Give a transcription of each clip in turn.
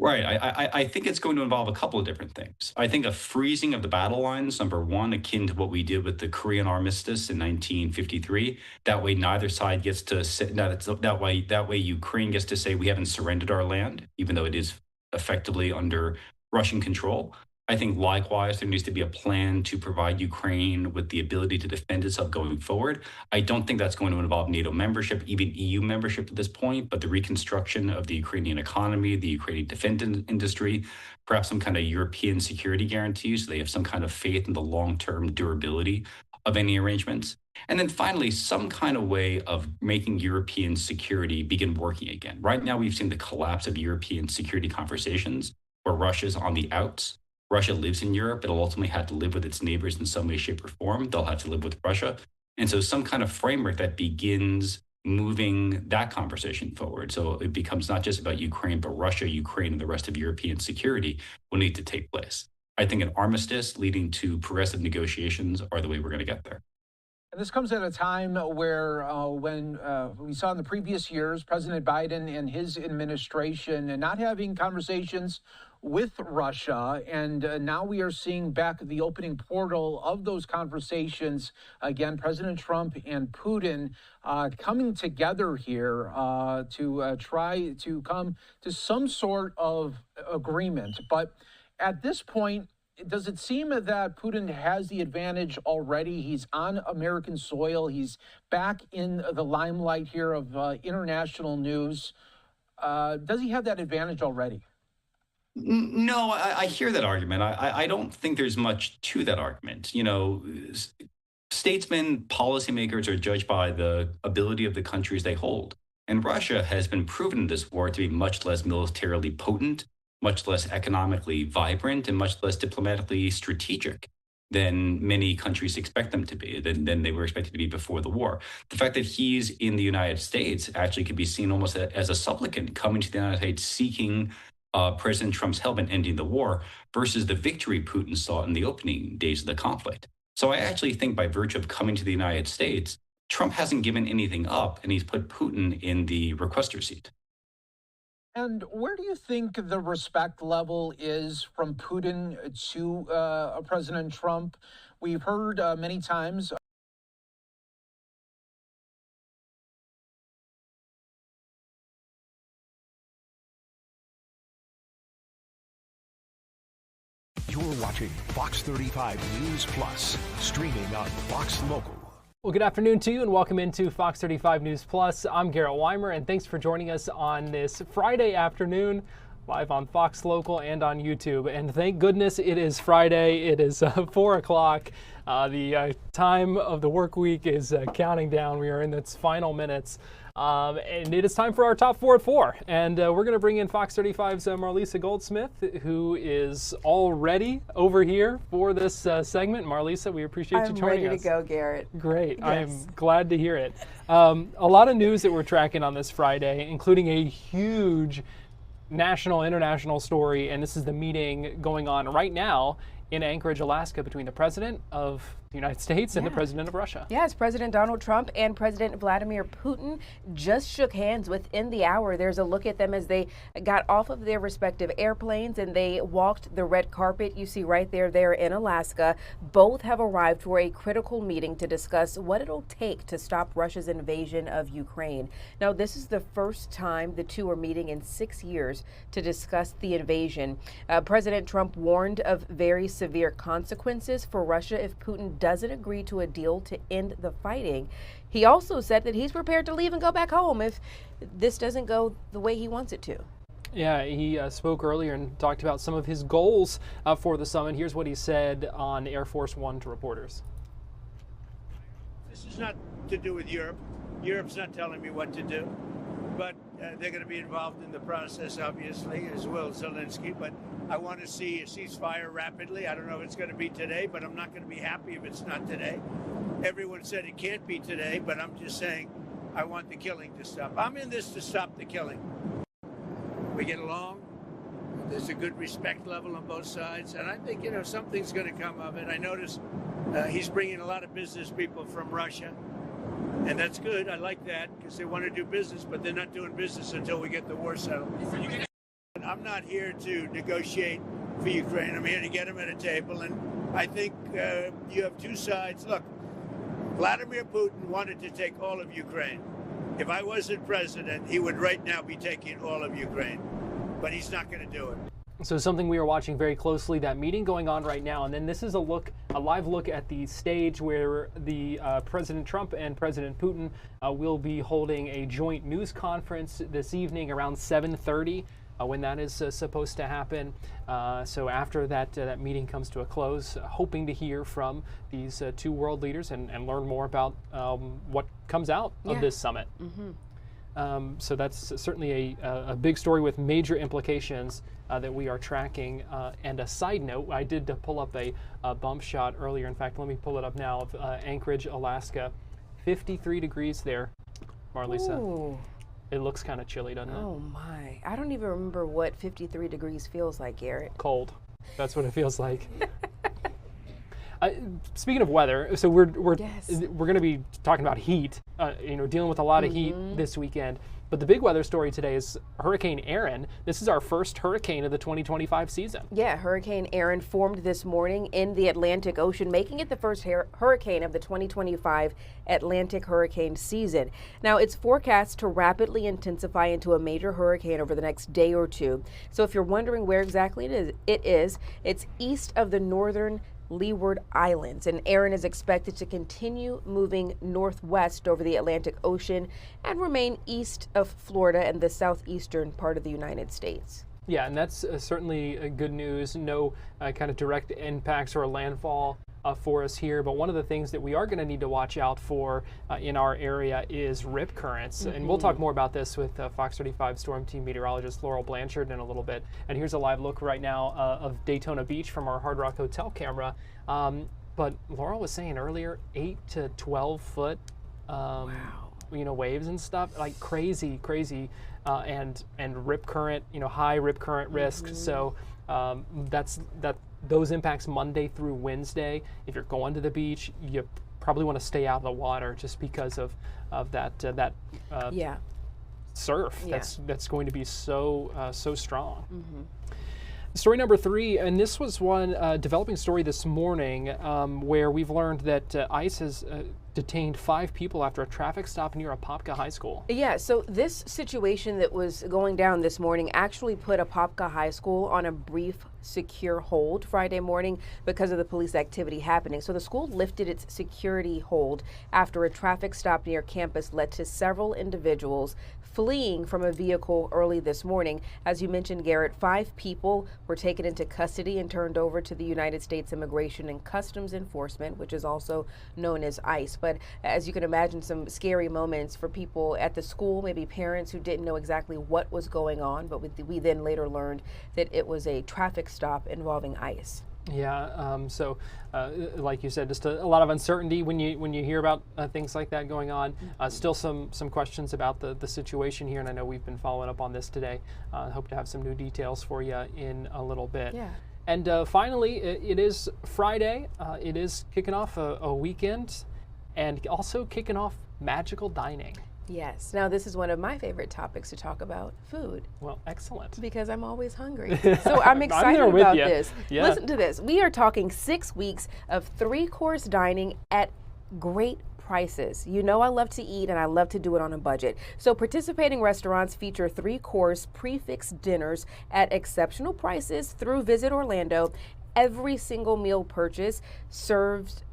Right. I think it's going to involve a couple of different things. I think a freezing of the battle lines, number one, akin to what we did with the Korean armistice in 1953. That way, neither side gets to say that way Ukraine gets to say we haven't surrendered our land, even though it is effectively under Russian control. I think likewise there needs to be a plan to provide Ukraine with the ability to defend itself going forward. I don't think that's going to involve NATO membership, even EU membership at this point, but the reconstruction of the Ukrainian economy, the Ukrainian defense industry, perhaps some kind of European security guarantees so they have some kind of faith in the long term durability of any arrangements. And then finally, some kind of way of making European security begin working again. Right now, we've seen the collapse of European security conversations where Russia's on the outs. Russia lives in Europe. It'll ultimately have to live with its neighbors in some way, shape, or form. They'll have to live with Russia. And so some kind of framework that begins moving that conversation forward. So it becomes not just about Ukraine, but Russia, Ukraine, and the rest of European security will need to take place. I think an armistice leading to progressive negotiations are the way we're going to get there. And this comes at a time where, when we saw in the previous years, President Biden and his administration and not having conversations with Russia. And now we are seeing back the opening portal of those conversations. Again, President Trump and Putin coming together here to try to come to some sort of agreement. But at this point, does it seem that Putin has the advantage already? He's on American soil. He's back in the limelight here of international news. Does he have that advantage already? No, I hear that argument. I don't think there's much to that argument. Statesmen, policymakers are judged by the ability of the countries they hold. And Russia has been proven in this war to be much less militarily potent, much less economically vibrant, and much less diplomatically strategic than many countries expect them to be, than they were expected to be before the war. The fact that he's in the United States actually could be seen almost as a supplicant coming to the United States seeking President Trump's help in ending the war versus the victory Putin saw in the opening days of the conflict. So I actually think by virtue of coming to the United States, Trump hasn't given anything up and he's put Putin in the requester seat. And where do you think the respect level is from Putin to President Trump? We've heard many times. You're watching Fox 35 News Plus, streaming on Fox Local. Well, good afternoon to you and welcome into Fox 35 News Plus. I'm Garrett Wymer and thanks for joining us on this Friday afternoon, live on Fox Local and on YouTube. And thank goodness it is Friday. It is 4 o'clock. The time of the work week is counting down. We are in its final minutes. And it is time for our top 4 at 4. And we're going to bring in Fox 35's Marlisa Goldsmith, who is already over here for this segment. Marlisa, we appreciate you joining us. I'm ready to go, Garrett. Great. Yes. I'm glad to hear it. A lot of news that we're tracking on this Friday, including a huge national, international story. And this is the meeting going on right now in Anchorage, Alaska, between the president of the United States and the president of Russia. Yes, President Donald Trump and President Vladimir Putin just shook hands within the hour. There's a look at them as they got off of their respective airplanes and they walked the red carpet you see right there in Alaska. Both have arrived for a critical meeting to discuss what it'll take to stop Russia's invasion of Ukraine. Now, this is the first time the two are meeting in 6 years to discuss the invasion. President Trump warned of very severe consequences for Russia if Putin doesn't agree to a deal to end the fighting. He also said that he's prepared to leave and go back home if this doesn't go the way he wants it to. Yeah, he spoke earlier and talked about some of his goals for the summit. Here's what he said on Air Force One to reporters. This is not to do with Europe. Europe's not telling me what to do. But they're going to be involved in the process, obviously, as will Zelensky. But I want to see a ceasefire rapidly. I don't know if it's going to be today, but I'm not going to be happy if it's not today. Everyone said it can't be today, but I'm just saying I want the killing to stop. I'm in this to stop the killing. We get along. There's a good respect level on both sides. And I think, something's going to come of it. I noticed he's bringing a lot of business people from Russia. And that's good. I like that because they want to do business, but they're not doing business until we get the war settled. I'm not here to negotiate for Ukraine. I'm here to get them at a table. And I think you have two sides. Look, Vladimir Putin wanted to take all of Ukraine. If I wasn't president, he would right now be taking all of Ukraine. But he's not going to do it. So something we are watching very closely, that meeting going on right now, and then this is a live look at the stage where the President Trump and President Putin will be holding a joint news conference this evening around 7:30. When that is supposed to happen. So after that meeting comes to a close, hoping to hear from these two world leaders and learn more about what comes out of this summit. So that's certainly a big story with major implications that we are tracking. And a side note, I did pull up a bump shot earlier. In fact, let me pull it up now of Anchorage, Alaska. 53 degrees there, Marlisa. Ooh. It looks kind of chilly, doesn't it? Oh my. I don't even remember what 53 degrees feels like, Garrett. Cold. That's what it feels like. Speaking of weather, so we're going to be talking about heat, dealing with a lot of heat this weekend. But the big weather story today is Hurricane Erin. This is our first hurricane of the 2025 season. Yeah, Hurricane Erin formed this morning in the Atlantic Ocean, making it the first hurricane of the 2025 Atlantic hurricane season. Now, it's forecast to rapidly intensify into a major hurricane over the next day or two. So if you're wondering where exactly it's east of the northern Leeward Islands, and Erin is expected to continue moving northwest over the Atlantic Ocean and remain east of Florida and the southeastern part of the United States. Yeah, and that's certainly good news. No kind of direct impacts or landfall for us here, but one of the things that we are going to need to watch out for in our area is rip currents. And we'll talk more about this with Fox 35 Storm Team meteorologist Laurel Blanchard in a little bit. And here's a live look right now of Daytona Beach from our Hard Rock Hotel camera. But Laurel was saying earlier, 8 to 12 foot waves and stuff, like crazy, and rip current, high rip current risk. So those impacts Monday through Wednesday. If you're going to the beach, you probably want to stay out of the water just because of that surf. Yeah. That's going to be so strong. Story number 3, and this was one developing story this morning where we've learned that ICE has detained 5 people after a traffic stop near Apopka High School. Yeah, so this situation that was going down this morning actually put Apopka High School on a brief secure hold Friday morning because of the police activity happening. So the school lifted its security hold after a traffic stop near campus led to several individuals fleeing from a vehicle early this morning. As you mentioned, Garrett, 5 people were taken into custody and turned over to the United States Immigration and Customs Enforcement, which is also known as ICE. But as you can imagine, some scary moments for people at the school, maybe parents who didn't know exactly what was going on, but we then later learned that it was a traffic stop involving ICE. Yeah, like you said, just a lot of uncertainty when you hear about things like that going on. Still some questions about the situation here, and I know we've been following up on this today. Hope to have some new details for you in a little bit. Yeah. And finally, it is Friday. It is kicking off a weekend, and also kicking off magical dining. Yes. Now, this is one of my favorite topics to talk about, food. Well, excellent. Because I'm always hungry. So I'm excited about this. Yeah. Listen to this. We are talking 6 weeks of 3-course dining at great prices. You know I love to eat and I love to do it on a budget. So participating restaurants feature 3-course prix-fixe dinners at exceptional prices through Visit Orlando. Every single meal purchase served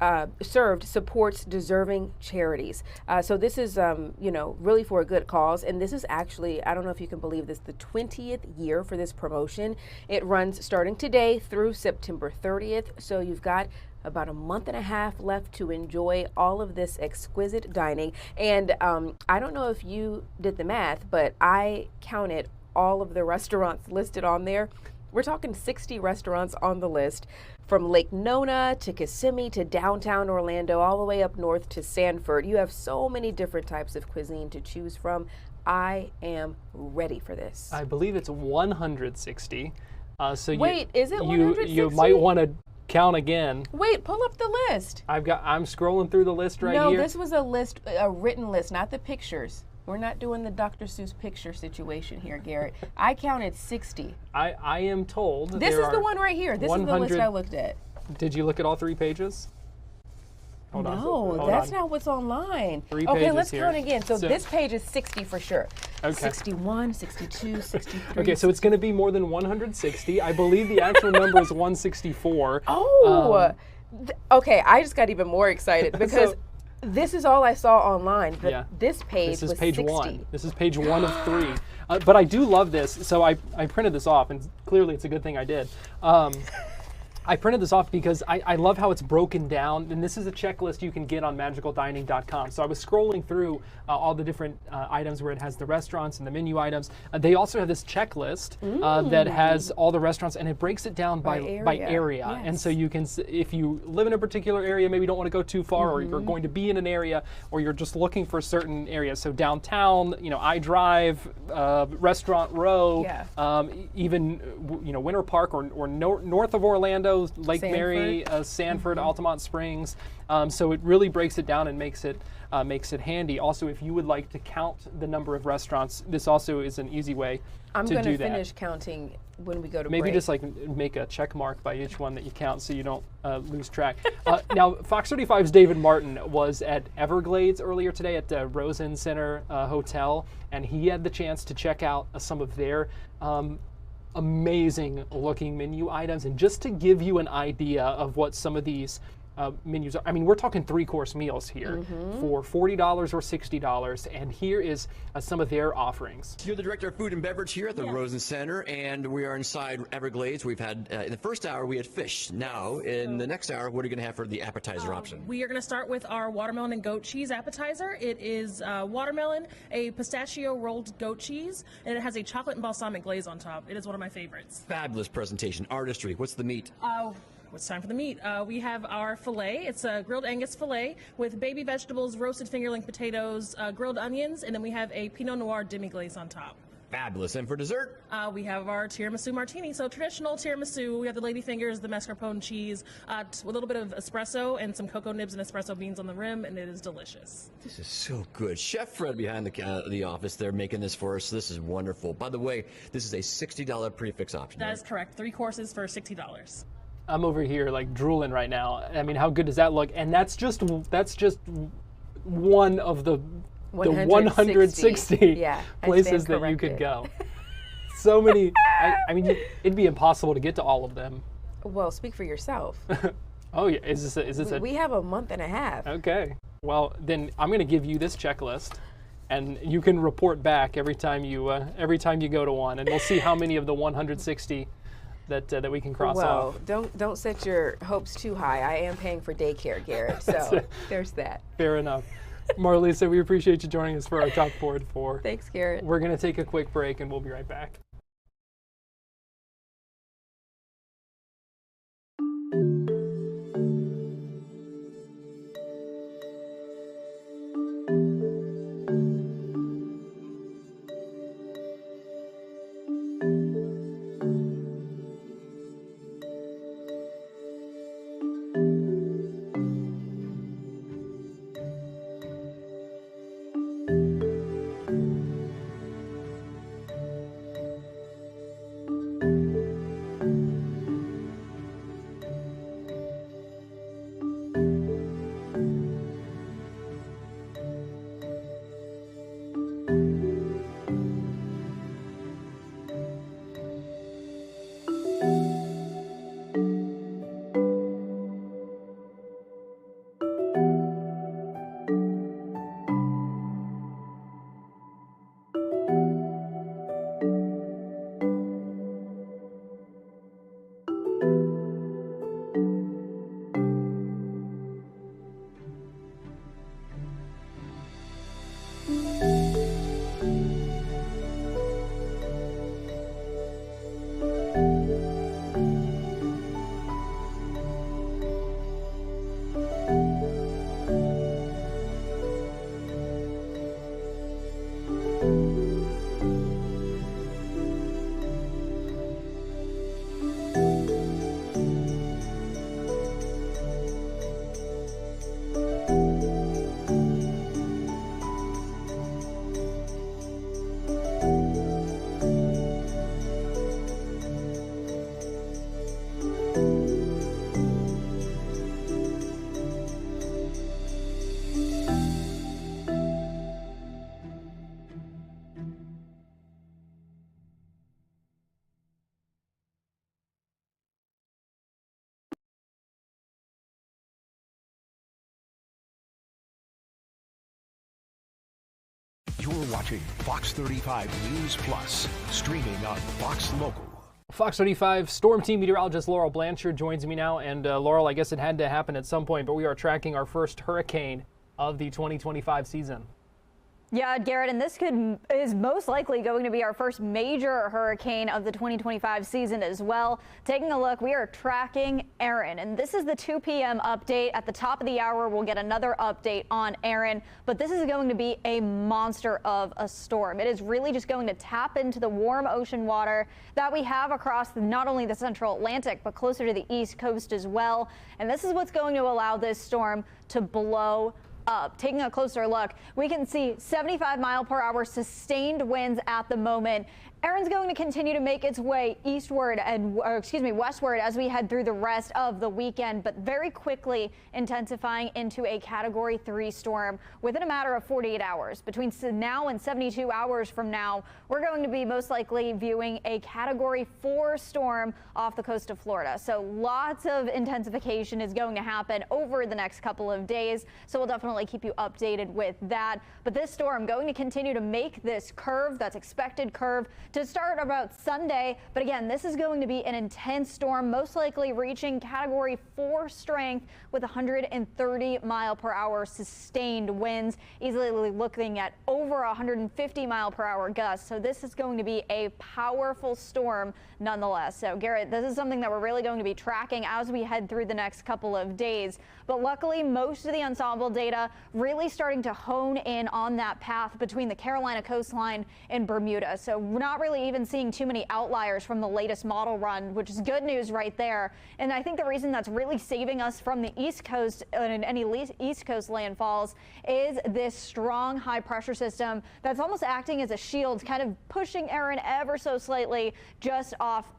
supports deserving charities. So this is, really for a good cause. And this is actually, I don't know if you can believe this, the 20th year for this promotion. It runs starting today through September 30th. So you've got about a month and a half left to enjoy all of this exquisite dining. And I don't know if you did the math, but I counted all of the restaurants listed on there. We're talking 60 restaurants on the list, from Lake Nona to Kissimmee to downtown Orlando, all the way up north to Sanford. You have so many different types of cuisine to choose from. I am ready for this. I believe it's 160. Wait, is it 160? You might want to count again. Wait, pull up the list. I'm scrolling through the list right here. No, this was a written list, not the pictures. We're not doing the Dr. Seuss picture situation here, Garrett. I counted 60. I am told This is the one right here. This is the list I looked at. Did you look at all 3 pages? Hold on. No, that's not what's online. 3 okay, pages let's here. count again. So this page is 60 for sure. Okay. 61, 62, 63. Okay, so it's going to be more than 160. I believe the actual number is 164. Oh, okay. I just got even more excited because this is all I saw online. But this page was page 60. 1. This is page 1 of 3. But I do love this. So I printed this off, and clearly it's a good thing I did. I printed this off because I love how it's broken down, and this is a checklist you can get on magicaldining.com. So I was scrolling through all the different items where it has the restaurants and the menu items. They also have this checklist that has all the restaurants, and it breaks it down by area. Yes. And so you can, if you live in a particular area, maybe don't want to go too far, or you're going to be in an area, or you're just looking for certain areas. So downtown, iDrive, Restaurant Row, even Winter Park or north of Orlando, Lake Mary, Sanford, Altamont Springs. So it really breaks it down and makes it handy. Also, if you would like to count the number of restaurants, this also is an easy way I'm to going do to that. finish counting when we go to Maybe break. just like make a check mark by each one that you count so you don't lose track. Now, Fox 35's David Martin was at Everglades earlier today at the Rosen Center Hotel, and he had the chance to check out some of their amazing looking menu items. And just to give you an idea of what some of these menus are, I mean, we're talking 3-course meals here for $40 or $60, and here is some of their offerings. You're the director of food and beverage here at the Rosen Center, and we are inside Everglades. We've had, in the first hour, we had fish. Now, in the next hour, what are you going to have for the appetizer option? We are going to start with our watermelon and goat cheese appetizer. It is watermelon, a pistachio rolled goat cheese, and it has a chocolate and balsamic glaze on top. It is one of my favorites. Fabulous presentation, artistry. What's the meat? It's time for the meat. We have our filet. It's a grilled Angus filet with baby vegetables, roasted fingerling potatoes, grilled onions, and then we have a Pinot Noir demi-glaze on top. Fabulous. And for dessert? We have our tiramisu martini. So traditional tiramisu. We have the lady fingers, the mascarpone cheese, with a little bit of espresso and some cocoa nibs and espresso beans on the rim, and it is delicious. This is so good. Chef Fred behind the office there making this for us. This is wonderful. By the way, this is a $60 prefix option. That is correct. 3 courses for $60. I'm over here like drooling right now. I mean, how good does that look? And that's just one of the 160 places that you could go. So many. I mean, it'd be impossible to get to all of them. Well, speak for yourself. Oh yeah, is this a? We have a month and a half. Okay. Well, then I'm going to give you this checklist, and you can report back every time you go to one, and we'll see how many of the 160 that we can cross off. Don't set your hopes too high. I am paying for daycare, Garrett, so there's that. Fair enough. Marlisa, we appreciate you joining us for our Top Board 4. Thanks, Garrett. We're going to take a quick break, and we'll be right back. watching Fox 35 News Plus, streaming on Fox Local. Fox 35 Storm Team meteorologist Laurel Blanchard joins me now. And Laurel, I guess it had to happen at some point, but we are tracking our first hurricane of the 2025 season. Yeah, Garrett, and this is most likely going to be our first major hurricane of the 2025 season as well. Taking a look, we are tracking Erin, and this is the 2 p.m. update. At the top of the hour, we'll get another update on Erin, but this is going to be a monster of a storm. It is really just going to tap into the warm ocean water that we have across not only the central Atlantic, but closer to the East Coast as well. And this is what's going to allow this storm to blow up. Taking a closer look, we can see 75-mile-per-hour sustained winds at the moment. Erin's going to continue to make its way westward as we head through the rest of the weekend, but very quickly intensifying into a Category 3 storm within a matter of 48 hours. Between now and 72 hours from now, we're going to be most likely viewing a Category 4 storm off the coast of Florida. So lots of intensification is going to happen over the next couple of days. So we'll definitely keep you updated with that. But this storm going to continue to make this curve, that's expected curve, to start about Sunday. But again, this is going to be an intense storm, most likely reaching Category 4 strength with 130-mile-per-hour sustained winds, easily looking at over 150-mile-per-hour gusts. So this is going to be a powerful storm nonetheless. So Garrett, this is something that we're really going to be tracking as we head through the next couple of days. But luckily, most of the ensemble data really starting to hone in on that path between the Carolina coastline and Bermuda. So we're not really even seeing too many outliers from the latest model run, which is good news right there. And I think the reason that's really saving us from the East Coast and any East Coast landfalls is this strong high pressure system that's almost acting as a shield, kind of pushing Erin ever so slightly just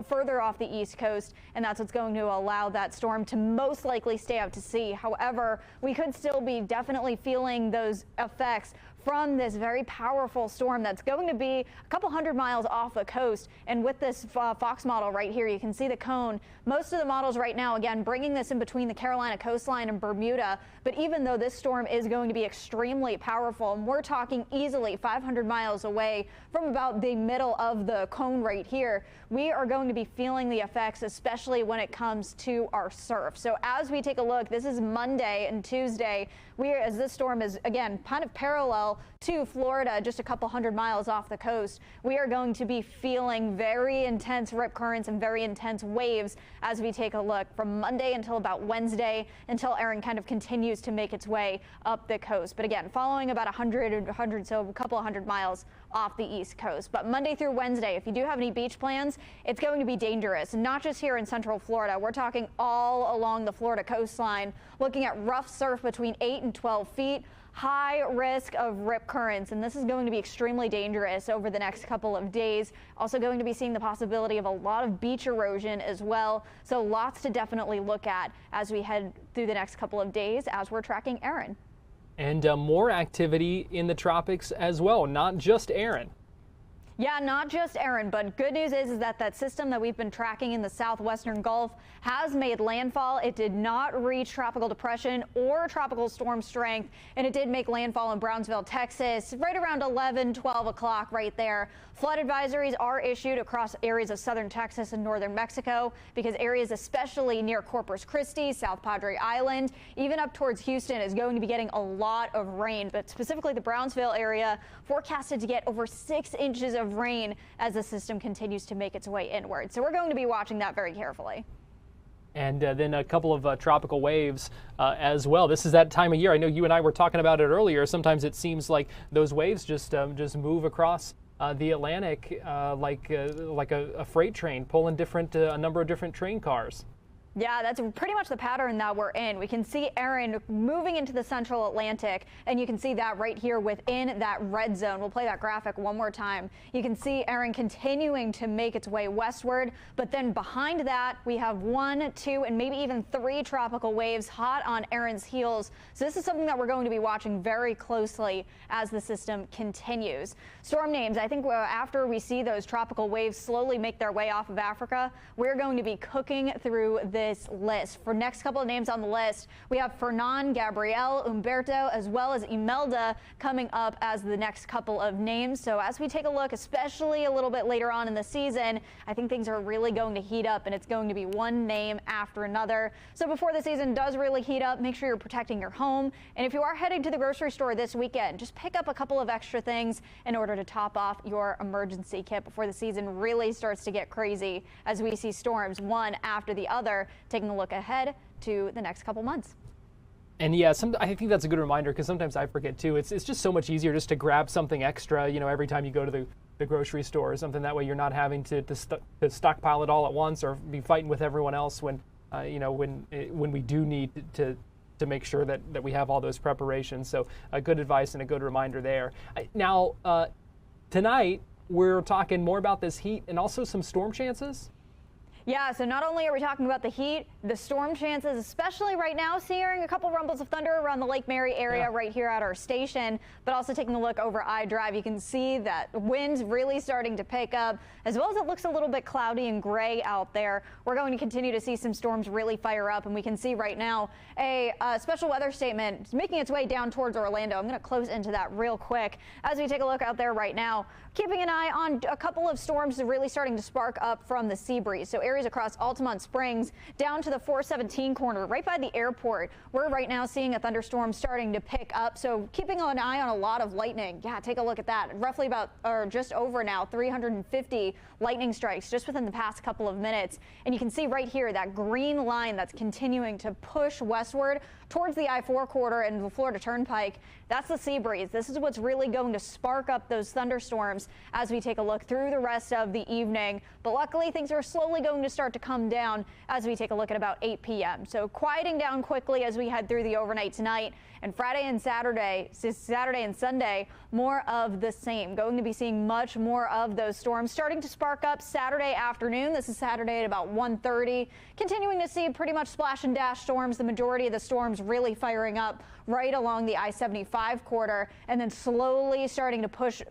further off the East Coast. And that's what's going to allow that storm to most likely stay out to sea. However, we could still be definitely feeling those effects from this very powerful storm that's going to be a couple hundred miles off the coast. And with this Fox model right here, you can see the cone. Most of the models right now, again, bringing this in between the Carolina coastline and Bermuda. But even though this storm is going to be extremely powerful, and we're talking easily 500 miles away from about the middle of the cone right here, we are going to be feeling the effects, especially when it comes to our surf. So as we take a look, this is Monday and Tuesday. As this storm is, again, kind of parallel to Florida, just a couple hundred miles off the coast, we are going to be feeling very intense rip currents and very intense waves as we take a look from Monday until about Wednesday, until Erin kind of continues to make its way up the coast. But again, following about a couple of hundred miles off the East Coast. But Monday through Wednesday, if you do have any beach plans, it's going to be dangerous, not just here in Central Florida. We're talking all along the Florida coastline, looking at rough surf between 8 and 12 feet, high risk of rip currents, and this is going to be extremely dangerous over the next couple of days. Also going to be seeing the possibility of a lot of beach erosion as well. So lots to definitely look at as we head through the next couple of days as we're tracking Erin. And more activity in the tropics as well, not just Erin. Yeah, not just Erin, but good news is that that system that we've been tracking in the southwestern Gulf has made landfall. It did not reach tropical depression or tropical storm strength, and it did make landfall in Brownsville, Texas, right around 12 o'clock right there. Flood advisories are issued across areas of southern Texas and northern Mexico, because areas especially near Corpus Christi, South Padre Island, even up towards Houston is going to be getting a lot of rain, but specifically the Brownsville area forecasted to get over 6 inches of rain as the system continues to make its way inward. So we're going to be watching that very carefully. And then a couple of tropical waves as well. This is that time of year. I know you and I were talking about it earlier. Sometimes it seems like those waves just move across the Atlantic like a freight train pulling a number of different train cars. Yeah, that's pretty much the pattern that we're in. We can see Erin moving into the central Atlantic, and you can see that right here within that red zone. We'll play that graphic one more time. You can see Erin continuing to make its way westward, but then behind that, we have 1, 2, and maybe even 3 tropical waves hot on Erin's heels. So this is something that we're going to be watching very closely as the system continues. Storm names, I think after we see those tropical waves slowly make their way off of Africa, we're going to be cooking through this this list. For next couple of names on the list, we have Fernan, Gabriel, Umberto, as well as Imelda coming up as the next couple of names. So as we take a look, especially a little bit later on in the season, I think things are really going to heat up, and it's going to be one name after another. So before the season does really heat up, make sure you're protecting your home. And if you are heading to the grocery store this weekend, just pick up a couple of extra things in order to top off your emergency kit before the season really starts to get crazy as we see storms one after the other. Taking a look ahead to the next couple months. And yeah, I think that's a good reminder, because sometimes I forget too. It's just so much easier just to grab something extra, every time you go to the grocery store or something. That way you're not having to stockpile it all at once or be fighting with everyone else when we do need to make sure that we have all those preparations. So good advice and a good reminder there. Now, tonight we're talking more about this heat and also some storm chances. Yeah, so not only are we talking about the heat, the storm chances, especially right now, seeing a couple rumbles of thunder around the Lake Mary area right here at our station, but also taking a look over I-Drive, you can see that winds really starting to pick up, as well as it looks a little bit cloudy and gray out there. We're going to continue to see some storms really fire up, and we can see right now a special weather statement making its way down towards Orlando. I'm going to close into that real quick as we take a look out there right now. Keeping an eye on a couple of storms really starting to spark up from the sea breeze. So areas across Altamont Springs down to the 417 corner right by the airport. We're right now seeing a thunderstorm starting to pick up. So keeping an eye on a lot of lightning. Yeah, take a look at that. Roughly about, or just over now, 350 lightning strikes just within the past couple of minutes. And you can see right here that green line that's continuing to push westward towards the I-4 corridor and the Florida Turnpike. That's the sea breeze. This is what's really going to spark up those thunderstorms as we take a look through the rest of the evening. But luckily, things are slowly going to start to come down as we take a look at about 8 p.m. So quieting down quickly as we head through the overnight tonight. And Friday and Saturday and Sunday, more of the same. Going to be seeing much more of those storms starting to spark up Saturday afternoon. This is Saturday at about 1:30. Continuing to see pretty much splash and dash storms. The majority of the storms really firing up right along the I-75 corridor, and then slowly starting to push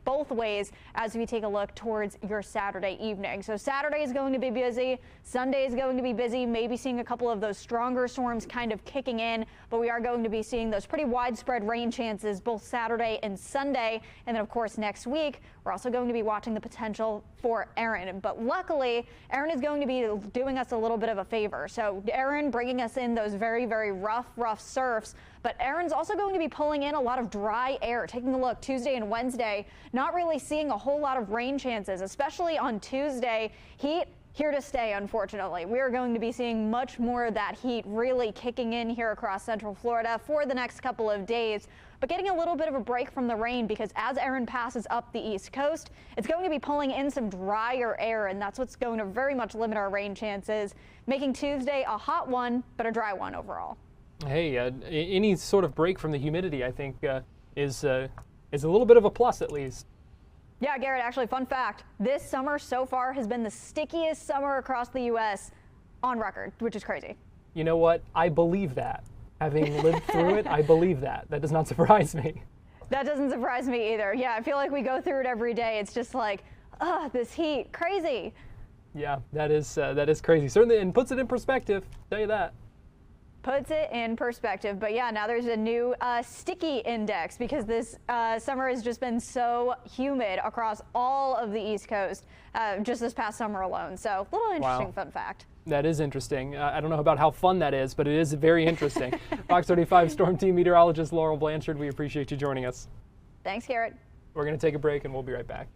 both ways as we take a look towards your Saturday evening. So Saturday is going to be busy. Sunday is going to be busy, maybe seeing a couple of those stronger storms kind of kicking in, but we are going to be seeing those pretty widespread rain chances both Saturday and Sunday. And then, of course, next week, we're also going to be watching the potential for Erin. But luckily, Erin is going to be doing us a little bit of a favor. So Erin bringing us in those very, very rough surfs. But Erin's also going to be pulling in a lot of dry air. Taking a look Tuesday and Wednesday, not really seeing a whole lot of rain chances, especially on Tuesday. Heat here to stay, unfortunately. We are going to be seeing much more of that heat really kicking in here across Central Florida for the next couple of days. But getting a little bit of a break from the rain, because as Erin passes up the East Coast, it's going to be pulling in some drier air, and that's what's going to very much limit our rain chances, making Tuesday a hot one, but a dry one overall. Hey, any sort of break from the humidity, I think, is a little bit of a plus, at least. Yeah, Garrett, actually, fun fact, this summer so far has been the stickiest summer across the U.S. on record, which is crazy. You know what? I believe that. Having lived through it, I believe that. That does not surprise me. That doesn't surprise me either. Yeah, I feel like we go through it every day. It's just like, this heat, crazy. Yeah, that is crazy. Certainly, and puts it in perspective, tell you that. Puts it in perspective. But yeah, now there's a new sticky index, because this summer has just been so humid across all of the East Coast just this past summer alone. So a little interesting fun fact. That is interesting. I don't know about how fun that is, but it is very interesting. Fox 35 Storm Team Meteorologist Laurel Blanchard, we appreciate you joining us. Thanks, Garrett. We're going to take a break and we'll be right back.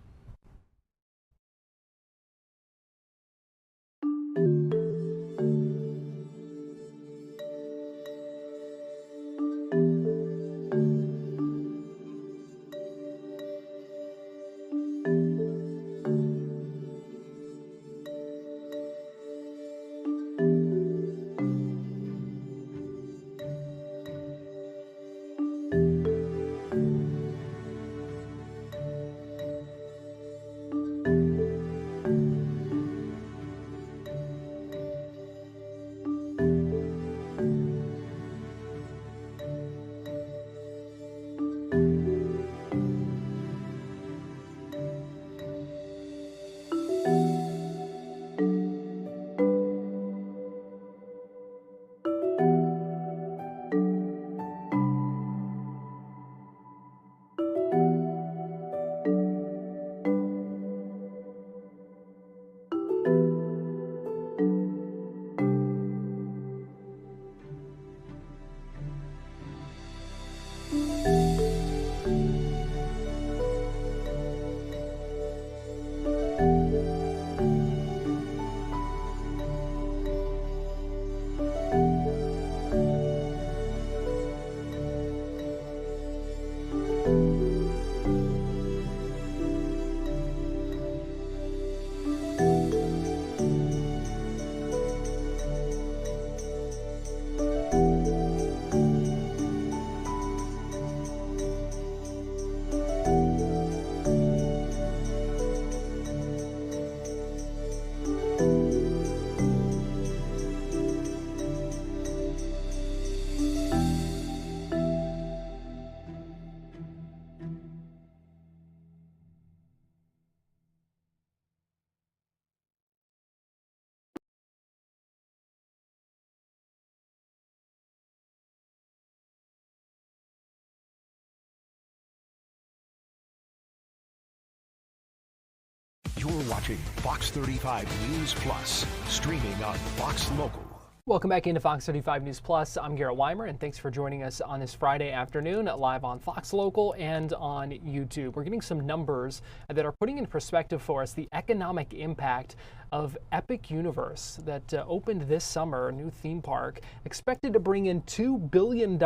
watching Fox 35 News Plus, streaming on Fox Local. Welcome back into Fox 35 News Plus. I'm Garrett Wymer, and thanks for joining us on this Friday afternoon, live on Fox Local and on YouTube. We're getting some numbers that are putting in perspective for us the economic impact of Epic Universe that opened this summer, a new theme park, expected to bring in $2 billion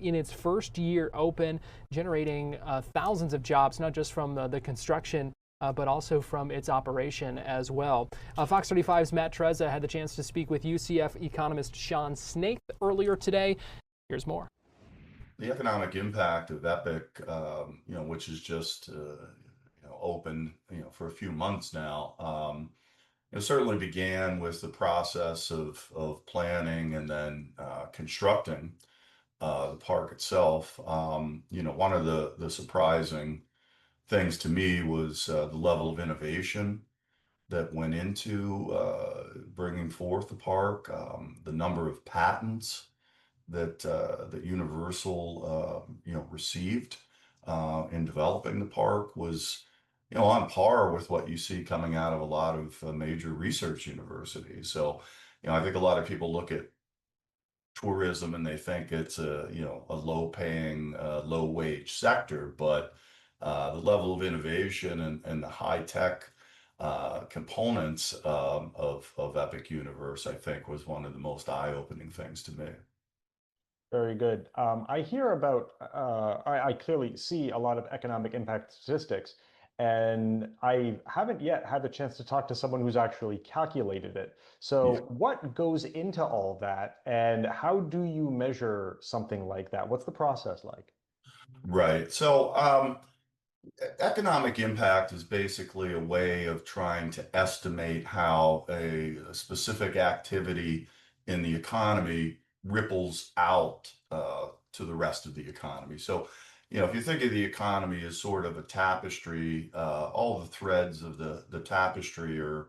in its first year open, generating thousands of jobs, not just from the construction but also from its operation as well. Fox 35's Matt Trezza had the chance to speak with UCF economist Sean Snaith earlier today. Here's more. The economic impact of Epic, which is just open, for a few months now, it certainly began with the process of planning and then constructing the park itself. One of the surprising things to me was the level of innovation that went into bringing forth the park, the number of patents that Universal received in developing the park was on par with what you see coming out of a lot of major research universities. So I think a lot of people look at tourism and they think it's a low paying, low wage sector, but the level of innovation and the high tech components of Epic Universe, I think, was one of the most eye-opening things to me. Very good. I hear about, I clearly see a lot of economic impact statistics, and I haven't yet had the chance to talk to someone who's actually calculated it. So what goes into all of that, and how do you measure something like that? What's the process like? Right. So economic impact is basically a way of trying to estimate how a specific activity in the economy ripples out to the rest of the economy. So, if you think of the economy as sort of a tapestry, all the threads of the tapestry are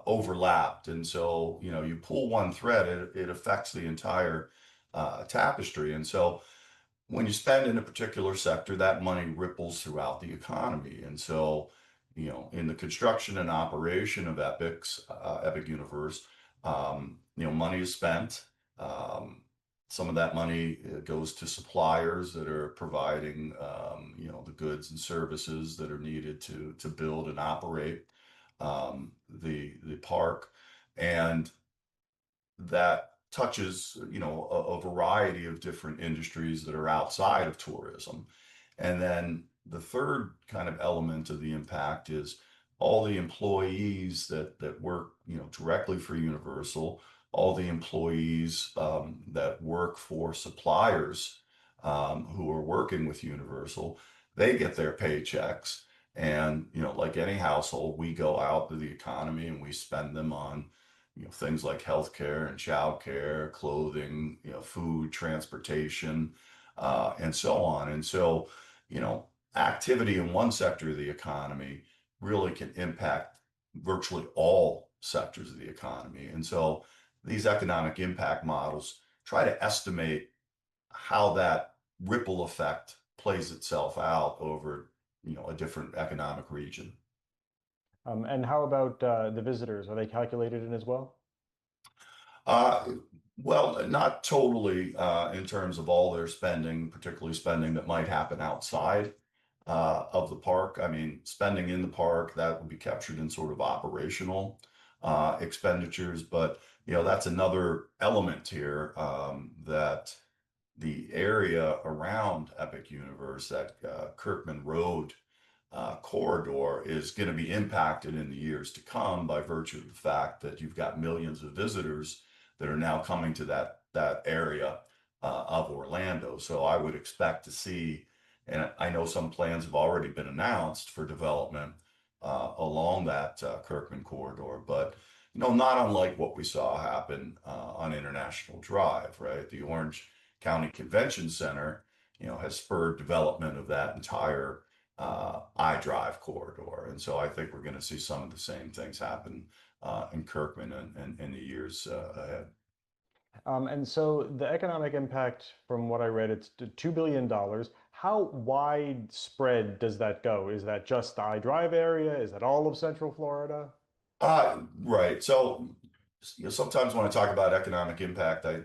overlapped. And so, you pull one thread, it affects the entire tapestry. And so, when you spend in a particular sector, that money ripples throughout the economy. And so, in the construction and operation of Epic Universe, money is spent. Some of that money goes to suppliers that are providing, the goods and services that are needed to build and operate the park. And that touches, a variety of different industries that are outside of tourism. And then the third kind of element of the impact is all the employees that work, directly for Universal, all the employees that work for suppliers who are working with Universal, they get their paychecks. And, like any household, we go out to the economy and we spend them on things like healthcare and childcare, clothing, food, transportation, and so on. And so, activity in one sector of the economy really can impact virtually all sectors of the economy. And so these economic impact models try to estimate how that ripple effect plays itself out over, a different economic region. And how about the visitors? Are they calculated in as well? Well, not totally in terms of all their spending, particularly spending that might happen outside of the park. I mean, spending in the park, that would be captured in sort of operational expenditures. But, that's another element here that the area around Epic Universe, that Kirkman Road corridor, is going to be impacted in the years to come by virtue of the fact that you've got millions of visitors that are now coming to that area of Orlando. So I would expect to see, and I know some plans have already been announced for development along that Kirkman corridor, but not unlike what we saw happen on International Drive, right? The Orange County Convention Center, has spurred development of that entire I-Drive corridor. And so I think we're going to see some of the same things happen in Kirkman and in the years ahead. And so the economic impact, from what I read, it's $2 billion. How widespread does that go? Is that just the I-Drive area? Is that all of Central Florida? Right. So, sometimes when I talk about economic impact, I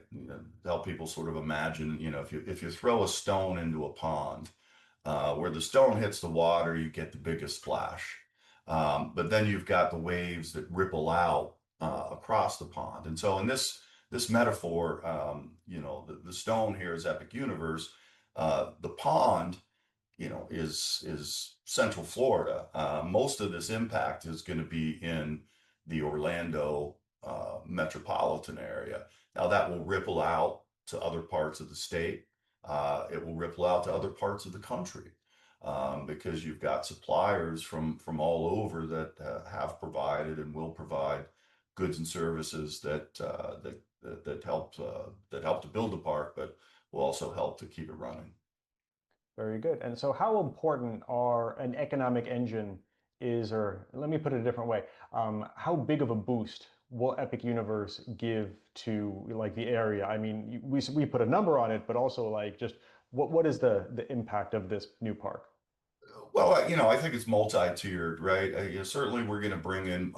help people sort of imagine, if you throw a stone into a pond, where the stone hits the water, you get the biggest splash. But then you've got the waves that ripple out across the pond. And so in this metaphor, the stone here is Epic Universe. The pond, is Central Florida. Most of this impact is going to be in the Orlando metropolitan area. Now that will ripple out to other parts of the state. It will ripple out to other parts of the country, because you've got suppliers from all over that have provided and will provide goods and services that help to build the park, but will also help to keep it running. Very good. And so how important are an economic engine is, or let me put it a different way, how big of a boost will Epic Universe give to like the area? I mean, we put a number on it, but also like just what is the impact of this new park? Well, I think it's multi-tiered, right? Certainly, we're going to bring in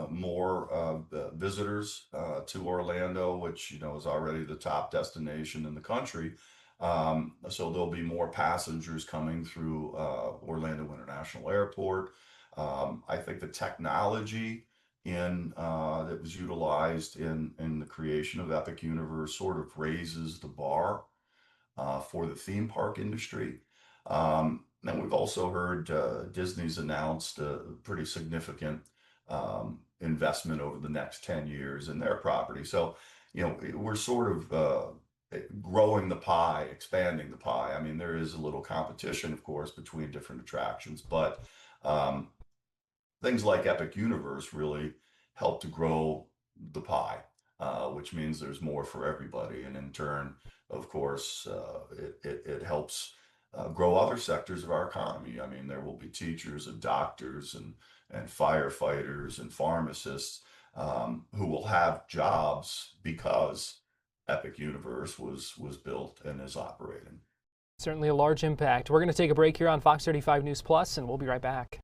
more visitors to Orlando, which is already the top destination in the country. So there'll be more passengers coming through Orlando International Airport. I think the technology that was utilized in the creation of Epic Universe sort of raises the bar for the theme park industry. And we've also heard Disney's announced a pretty significant investment over the next 10 years in their property. So, we're sort of growing the pie, expanding the pie. I mean, there is a little competition, of course, between different attractions, but things like Epic Universe really help to grow the pie, which means there's more for everybody. And in turn, of course, it helps grow other sectors of our economy. I mean, there will be teachers and doctors and firefighters and pharmacists who will have jobs because Epic Universe was built and is operating. Certainly a large impact. We're going to take a break here on Fox 35 News Plus, and we'll be right back.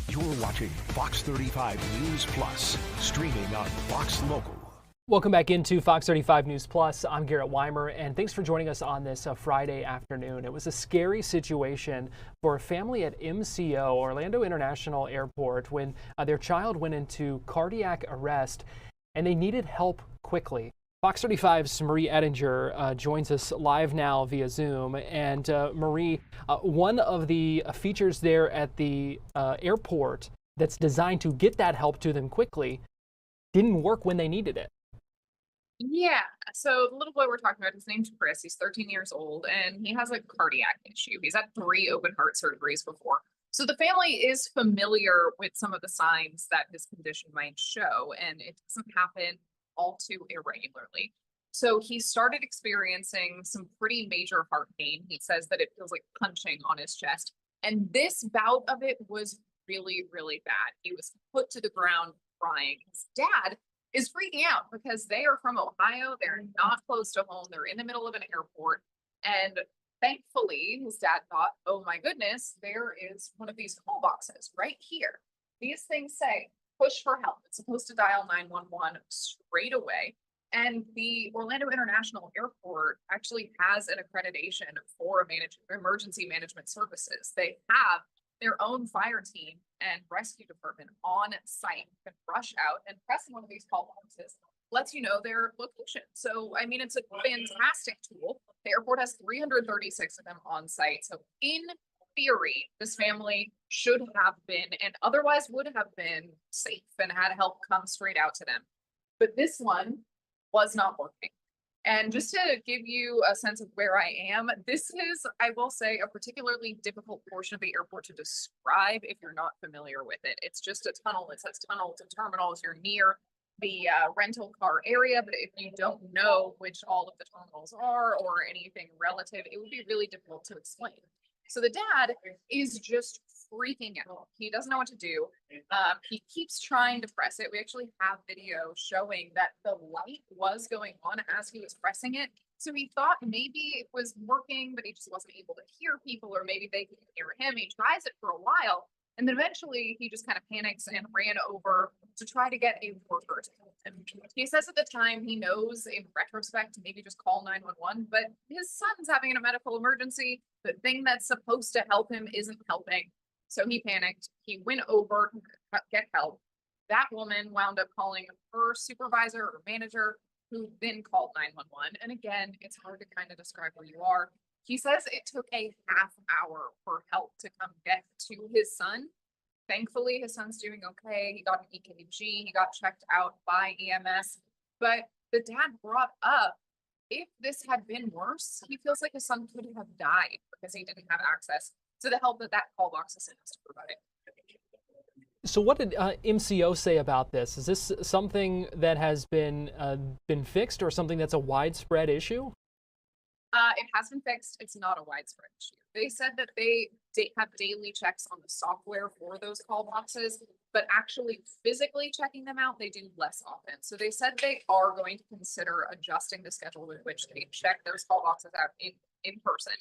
You're watching Fox 35 News Plus, streaming on Fox Local. Welcome back into Fox 35 News Plus. I'm Garrett Wymer, and thanks for joining us on this Friday afternoon. It was a scary situation for a family at MCO, Orlando International Airport, when their child went into cardiac arrest and they needed help quickly. Fox 35's Marie Ettinger joins us live now via Zoom. And Marie, one of the features there at the airport that's designed to get that help to them quickly didn't work when they needed it. Yeah, so the little boy we're talking about, his name's Chris. He's 13 years old, and he has a cardiac issue. He's had 3 open heart surgeries before. So the family is familiar with some of the signs that his condition might show, and it doesn't happen all too irregularly. So he started experiencing some pretty major heart pain. He says that it feels like punching on his chest. And this bout of it was really, really bad. He was put to the ground crying. His dad is freaking out because they are from Ohio. They're not close to home. They're in the middle of an airport. And thankfully, his dad thought, oh my goodness, there is one of these call boxes right here. These things say, push for help. It's supposed to dial 911 straight away. And the Orlando International Airport actually has an accreditation for emergency management services. They have their own fire team and rescue department on site can rush out, and pressing one of these call boxes lets you know their location. So, I mean, it's a fantastic tool. The airport has 336 of them on site. So in theory, this family should have been, and otherwise would have been, safe and had help come straight out to them. But this one was not working. And just to give you a sense of where I am, this is, I will say, a particularly difficult portion of the airport to describe if you're not familiar with it. It's just a tunnel. It says tunnel to terminals. You're near the rental car area, but if you don't know which all of the terminals are or anything relative, it would be really difficult to explain. So the dad is just freaking out. He doesn't know what to do. He keeps trying to press it. We actually have video showing that the light was going on as he was pressing it. So he thought maybe it was working, but he just wasn't able to hear people, or maybe they could hear him. He tries it for a while, and then eventually he just kind of panics and ran over to try to get a worker to help him. He says at the time he knows in retrospect to maybe just call 911, but his son's having a medical emergency. The thing that's supposed to help him isn't helping. So he panicked. He went over to get help. That woman wound up calling her supervisor or manager, who then called 911. And again, it's hard to kind of describe where you are. He says it took a half hour for help to come get to his son. Thankfully, his son's doing okay. He got an EKG. He got checked out by EMS. But the dad brought up, if this had been worse, he feels like his son could have died because he didn't have access to the help that call box is supposed to provide. So what did MCO say about this? Is this something that has been fixed, or something that's a widespread issue? It has been fixed. It's not a widespread issue. They said that they have daily checks on the software for those call boxes, but actually physically checking them out, they do less often. So they said they are going to consider adjusting the schedule with which they check those call boxes out in person.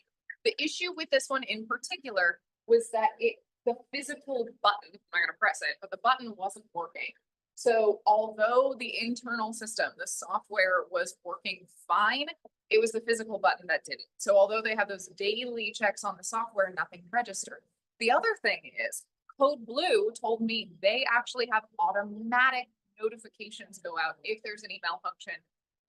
The issue with this one in particular was that the physical button, I'm not going to press it, but the button wasn't working. So although the internal system, the software was working fine, it was the physical button that didn't. So although they have those daily checks on the software, nothing registered. The other thing is, Code Blue told me they actually have automatic notifications go out if there's any malfunction,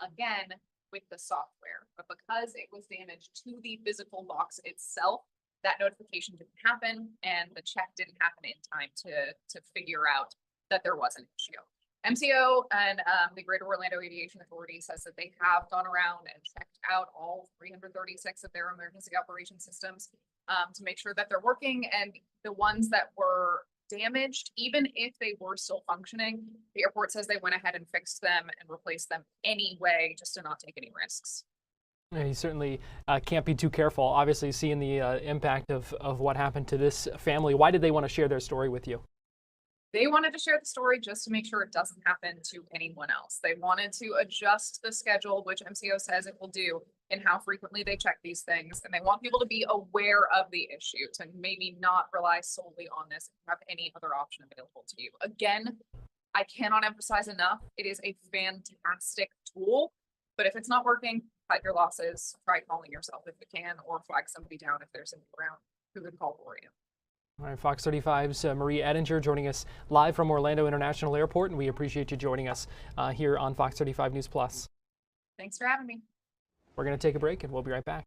again, with the software. But because it was damaged to the physical box itself, that notification didn't happen, and the check didn't happen in time to figure out that there was an issue. MCO and the Greater Orlando Aviation Authority says that they have gone around and checked out all 336 of their emergency operation systems to make sure that they're working, and the ones that were damaged, even if they were still functioning, the airport says they went ahead and fixed them and replaced them anyway, just to not take any risks. You certainly can't be too careful, obviously, seeing the impact of what happened to this family. Why did they want to share their story with you? They wanted to share the story just to make sure it doesn't happen to anyone else. They wanted to adjust the schedule, which MCO says it will do, and how frequently they check these things. And they want people to be aware of the issue, to maybe not rely solely on this and have any other option available to you. Again, I cannot emphasize enough, it is a fantastic tool, but if it's not working, cut your losses, try calling yourself if you can, or flag somebody down if there's somebody around who could call for you. All right, Fox 35's Marie Ettinger joining us live from Orlando International Airport, and we appreciate you joining us here on Fox 35 News Plus. Thanks for having me. We're going to take a break, and we'll be right back.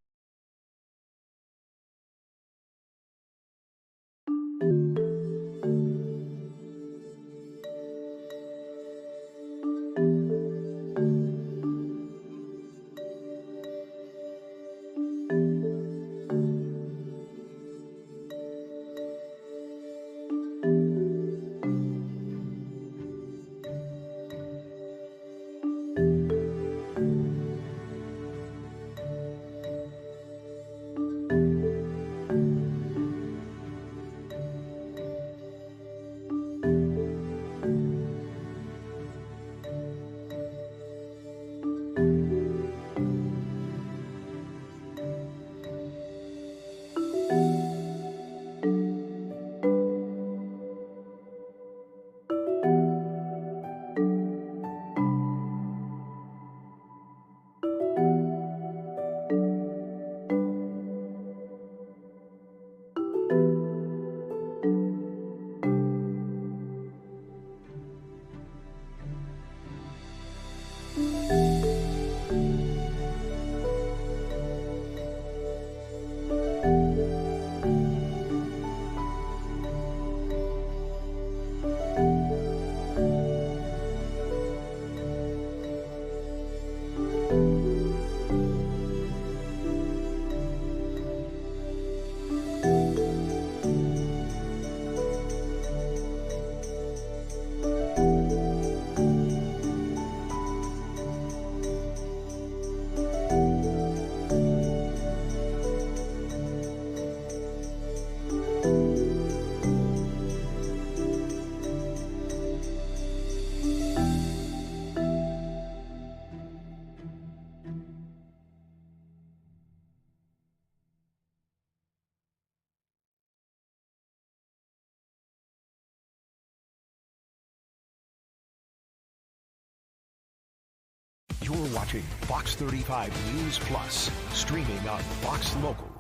You're watching Fox 35 News Plus, streaming on Fox Local.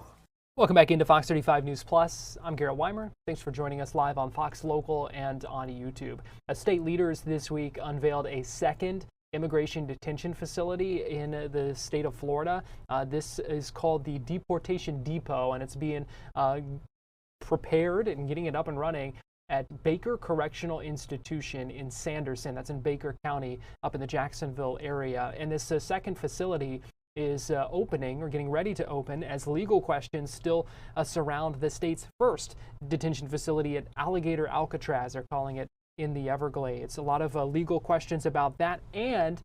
Welcome back into Fox 35 News Plus. I'm Garrett Wymer. Thanks for joining us live on Fox Local and on YouTube. State leaders this week unveiled a second immigration detention facility in the state of Florida. This is called the Deportation Depot, and it's being prepared and getting it up and running at Baker Correctional Institution in Sanderson. That's in Baker County, up in the Jacksonville area. And this second facility is opening or getting ready to open as legal questions still surround the state's first detention facility at Alligator Alcatraz, they're calling it, in the Everglades. A lot of legal questions about that and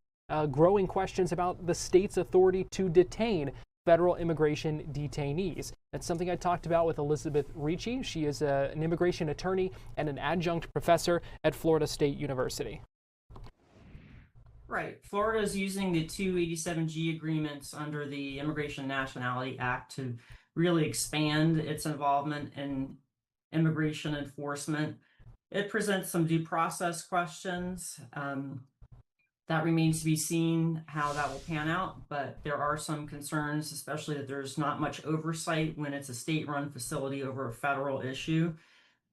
growing questions about the state's authority to detain federal immigration detainees. That's something I talked about with Elizabeth Ricci. She is an immigration attorney and an adjunct professor at Florida State University. Right. Florida is using the 287G agreements under the Immigration and Nationality Act to really expand its involvement in immigration enforcement. It presents some due process questions. That remains to be seen how that will pan out, but there are some concerns, especially that there's not much oversight when it's a state-run facility over a federal issue.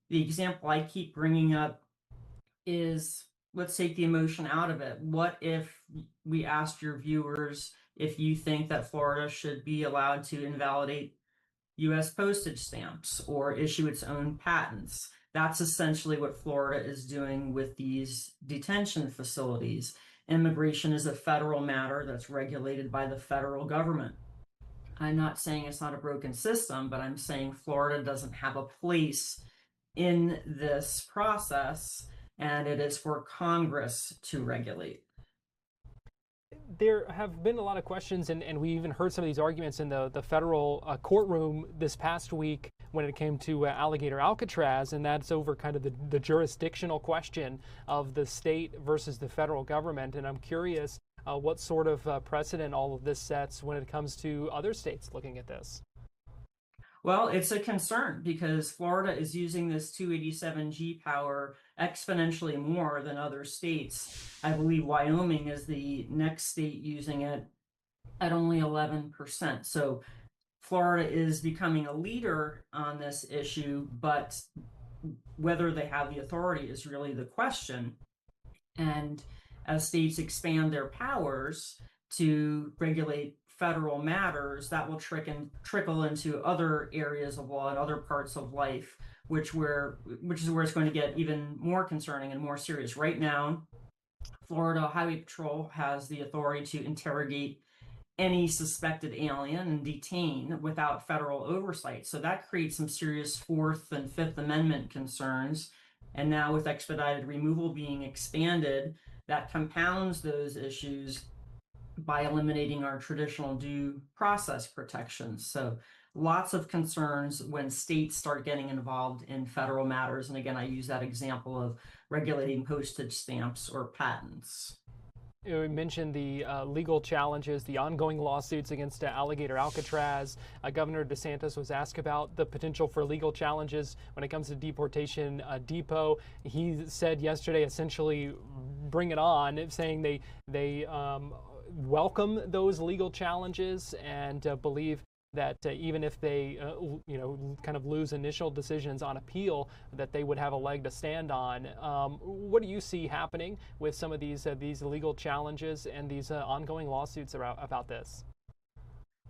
The example I keep bringing up is, let's take the emotion out of it. What if we asked your viewers if you think that Florida should be allowed to invalidate U.S. postage stamps or issue its own patents? That's essentially what Florida is doing with these detention facilities. Immigration is a federal matter that's regulated by the federal government. I'm not saying it's not a broken system, but I'm saying Florida doesn't have a place in this process, and it is for Congress to regulate. There have been a lot of questions, and we even heard some of these arguments in the federal courtroom this past week when it came to Alligator Alcatraz, and that's over kind of the jurisdictional question of the state versus the federal government. And I'm curious what sort of precedent all of this sets when it comes to other states looking at this. Well, it's a concern because Florida is using this 287G power exponentially more than other states. I believe Wyoming is the next state using it at only 11%. So Florida is becoming a leader on this issue, but whether they have the authority is really the question. And as states expand their powers to regulate federal matters, that will trickle into other areas of law and other parts of life, which is where it's going to get even more concerning and more serious. Right now, Florida Highway Patrol has the authority to interrogate any suspected alien and detain without federal oversight. So that creates some serious Fourth and Fifth Amendment concerns. And now with expedited removal being expanded, that compounds those issues by eliminating our traditional due process protections. So lots of concerns when states start getting involved in federal matters. And again, I use that example of regulating postage stamps or patents. You mentioned the legal challenges, the ongoing lawsuits against Alligator Alcatraz. Governor DeSantis was asked about the potential for legal challenges when it comes to deportation depot. He said yesterday, essentially, bring it on, saying they welcome those legal challenges and believe that even if they, kind of lose initial decisions on appeal, that they would have a leg to stand on. What do you see happening with some of these legal challenges and these ongoing lawsuits about this?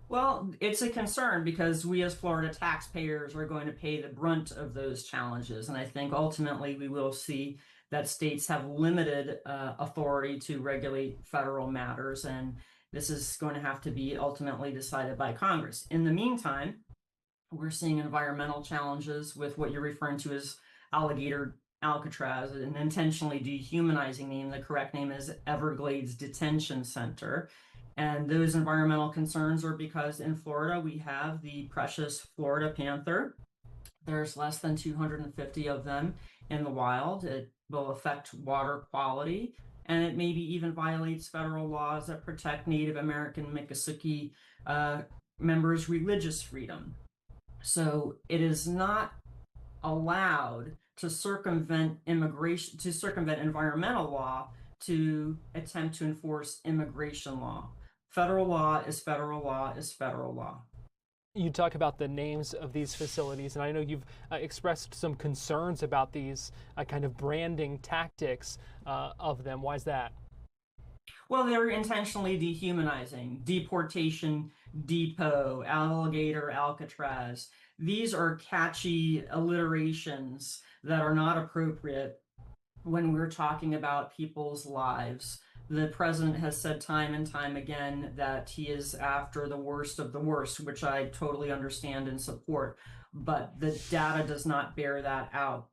Well, it's a concern because we as Florida taxpayers are going to pay the brunt of those challenges. And I think ultimately we will see that states have limited authority to regulate federal matters, and this is going to have to be ultimately decided by Congress. In the meantime, we're seeing environmental challenges with what you're referring to as Alligator Alcatraz, an intentionally dehumanizing name. The correct name is Everglades Detention Center. And those environmental concerns are because in Florida, we have the precious Florida panther. There's less than 250 of them in the wild. It will affect water quality, and it maybe even violates federal laws that protect Native American Miccosukee members' religious freedom. So it is not allowed to circumvent environmental law to attempt to enforce immigration law. Federal law is federal law is federal law. You talk about the names of these facilities, and I know you've expressed some concerns about these kind of branding tactics of them. Why is that? Well, they're intentionally dehumanizing. Deportation Depot, Alligator Alcatraz. These are catchy alliterations that are not appropriate when we're talking about people's lives. The president has said time and time again that he is after the worst of the worst, which I totally understand and support, but the data does not bear that out.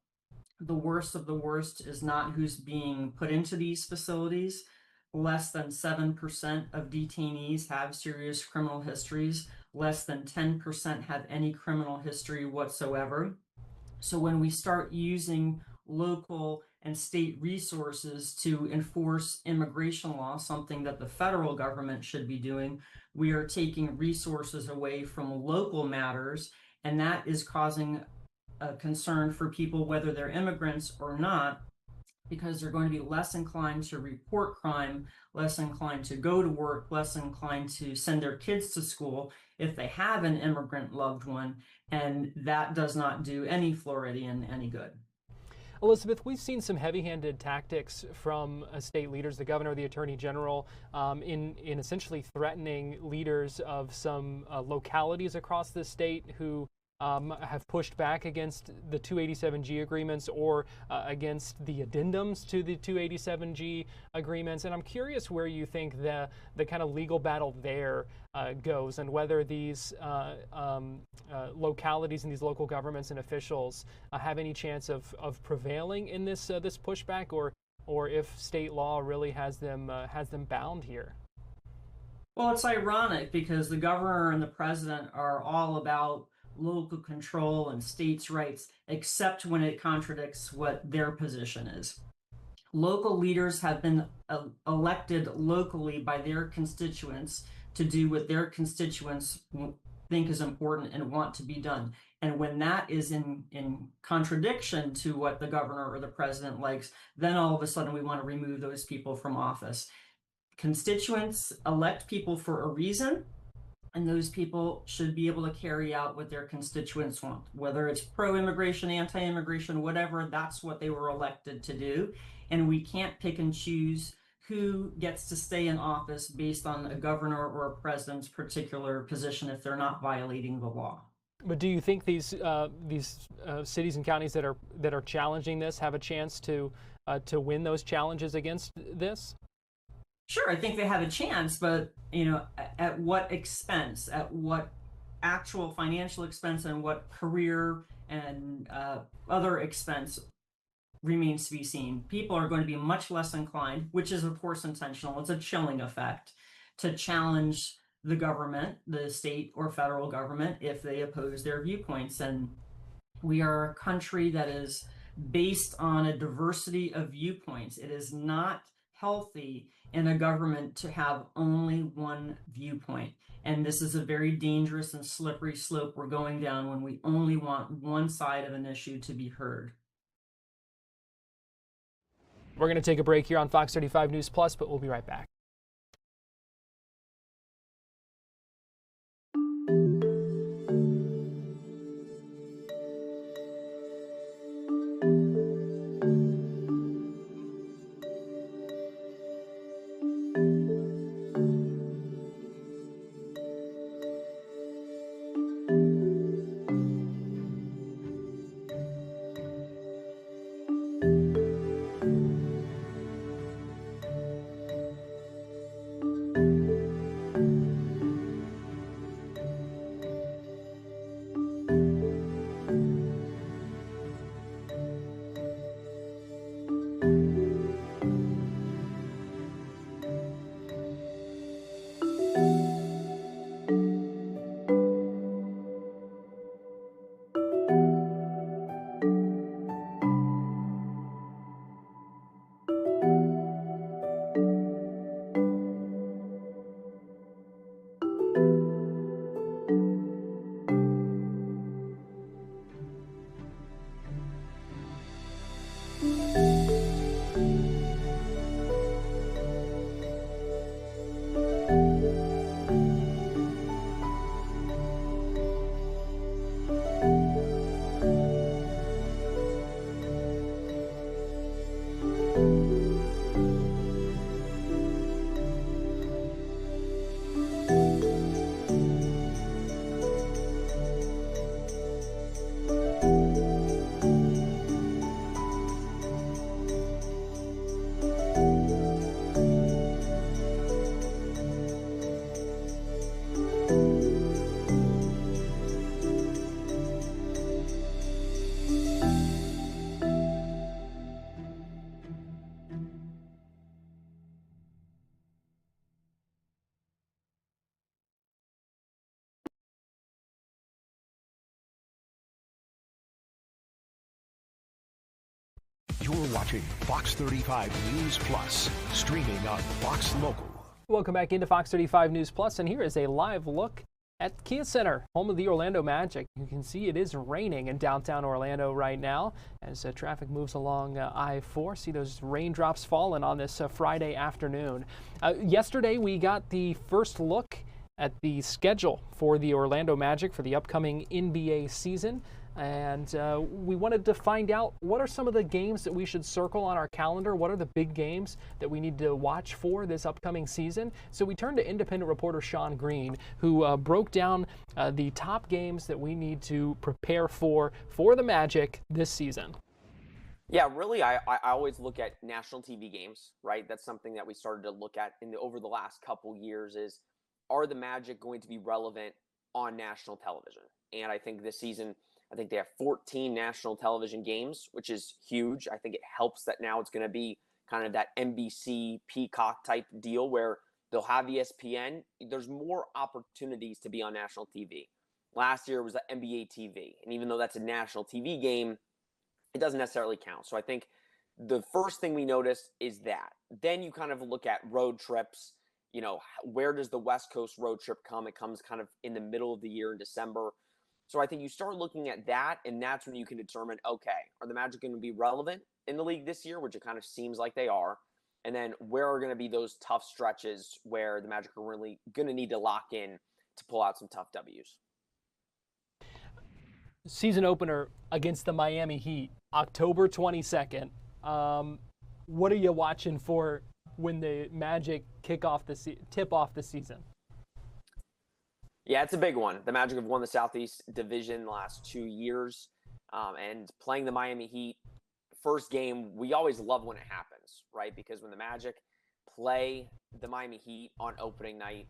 The worst of the worst is not who's being put into these facilities. Less than 7% of detainees have serious criminal histories. Less than 10% have any criminal history whatsoever. So when we start using local and state resources to enforce immigration law, something that the federal government should be doing, we are taking resources away from local matters, and that is causing a concern for people, whether they're immigrants or not, because they're going to be less inclined to report crime, less inclined to go to work, less inclined to send their kids to school if they have an immigrant loved one, and that does not do any Floridian any good. Elizabeth, we've seen some heavy-handed tactics from state leaders, the governor, the attorney general, in essentially threatening leaders of some localities across the state who have pushed back against the 287G agreements or against the addendums to the 287G agreements. And I'm curious where you think the kind of legal battle there goes, and whether these localities and these local governments and officials have any chance of prevailing in this this pushback, or if state law really has them bound here. Well, it's ironic because the governor and the president are all about local control and states' rights, except when it contradicts what their position is. Local leaders have been elected locally by their constituents to do what their constituents think is important and want to be done. And when that is in contradiction to what the governor or the president likes, then all of a sudden we want to remove those people from office. Constituents elect people for a reason, and those people should be able to carry out what their constituents want, whether it's pro-immigration, anti-immigration, whatever. That's what they were elected to do. And we can't pick and choose who gets to stay in office based on a governor or a president's particular position if they're not violating the law. But do you think these cities and counties that are challenging this have a chance to win those challenges against this? Sure, I think they have a chance, but at what expense? At what actual financial expense, and what career and other expense remains to be seen. People are going to be much less inclined, which is of course intentional. It's a chilling effect to challenge the government, the state or federal government, if they oppose their viewpoints. And we are a country that is based on a diversity of viewpoints. It is not healthy in a government to have only one viewpoint. And this is a very dangerous and slippery slope we're going down when we only want one side of an issue to be heard. We're going to take a break here on Fox 35 News Plus, but we'll be right back. You're watching Fox 35 News Plus, streaming on Fox Local. Welcome back into Fox 35 News Plus, and here is a live look at Kia Center, home of the Orlando Magic. You can see it is raining in downtown Orlando right now as traffic moves along I-4. See those raindrops falling on this Friday afternoon. Yesterday we got the first look at the schedule for the Orlando Magic for the upcoming NBA season. And we wanted to find out what are some of the games that we should circle on our calendar. What are the big games that we need to watch for this upcoming season? So we turned to independent reporter Sean Green, who broke down the top games that we need to prepare for the Magic this season. Yeah, really, I always look at national TV games, right? That's something that we started to look at over the last couple years is, are the Magic going to be relevant on national television? And I think this season, I think they have 14 national television games, which is huge. I think it helps that now it's going to be kind of that NBC Peacock type deal where they'll have ESPN. There's more opportunities to be on national TV. Last year was the NBA TV. And even though that's a national TV game, it doesn't necessarily count. So I think the first thing we noticed is that. Then you kind of look at road trips where does the West Coast road trip come? It comes kind of in the middle of the year in December. So I think you start looking at that, and that's when you can determine, okay, are the Magic going to be relevant in the league this year, which it kind of seems like they are? And then where are going to be those tough stretches where the Magic are really going to need to lock in to pull out some tough W's? Season opener against the Miami Heat, October 22nd. What are you watching for when the Magic tip off the season? Yeah, it's a big one. The Magic have won the Southeast Division the last 2 years, and playing the Miami Heat, first game, we always love when it happens, right? Because when the Magic play the Miami Heat on opening night,